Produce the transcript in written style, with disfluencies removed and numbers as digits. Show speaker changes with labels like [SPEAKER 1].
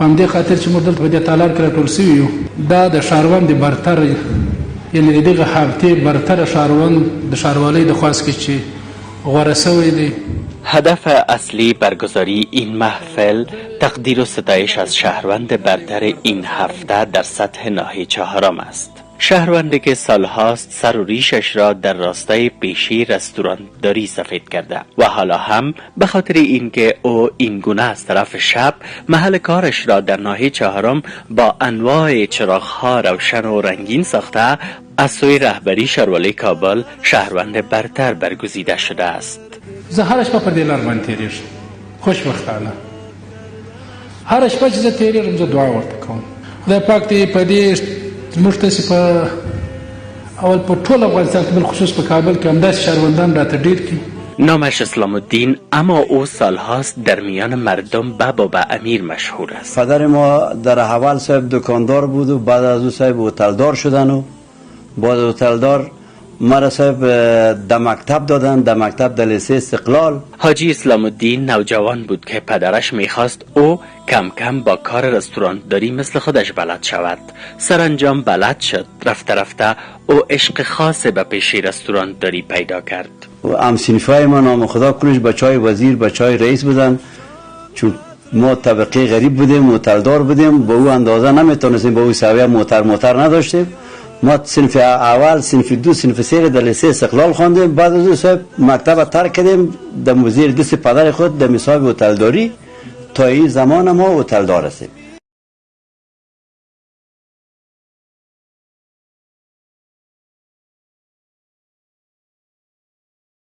[SPEAKER 1] هم دې خاطر چې موږ دلته په دې تالار کې راټول سوي یو دا د ښاروند برتر یعنې د دغه حالتې برتر ښاروند د ښاروالۍ د خواست کې چې غوره سوی دی.
[SPEAKER 2] هدف اصلی برگزاری این محفل تقدیر و ستایش از شهروند برتر این هفته در سطح ناحیه چهارم است. شهروندی که سالهاست سر و ریشش را در راستای پیشی رستورانداری سفید کرده و حالا هم به خاطر اینکه او اینگونه از طرف شب محل کارش را در ناحیه چهارم با انواع چراغ‌ها روشن و رنگین ساخته از سوی رهبری ښاروالۍ کابل شهروند برتر برگزیده شده است.
[SPEAKER 1] زه هره شپه په دې لار باندې تېرېږم خوشبختانه هره شپه چې زه تېرېږم زه دعا ورته کوم خدای پاک دې په دې زموږ تاسې په اول په ټول افغانستان کې بالخصوص په کابل کې همداسې شهروندان راته ډېر کړي.
[SPEAKER 2] نامش اسلام الدین اما او سالهاست در میان مردم به بابا امیر مشهور است.
[SPEAKER 3] پدر ما در اول صاحب دکاندار بود و بعد از او صاحب هتلدار شدن و بعد هتلدار مرا صاحب در مکتب دادن، در مکتب در لیسه استقلال.
[SPEAKER 2] حاجی اسلام الدین نوجوان بود که پدرش میخواست او کم کم با کار رستورانداری مثل خودش بلد شود. سرانجام بلد شد. رفته رفته او عشق خاص به پیشه رستورانداری پیدا کرد.
[SPEAKER 3] و همسینفای ما نام خدا کنش بچای وزیر بچای رئیس بودن، چون ما طبقه غریب بودیم، معتلدار بودیم، با او اندازه نمیتونستیم، با او سویه موتر نداشتیم. ما صنف اول، صنف دو، صنف سه در لیسه استقلال خواندیم. بعد از اون صاحب مکتب ترک کردیم در زیر دست پدر خود در مسابقه هتلداری. تا این زمان ما هتلدار هستیم.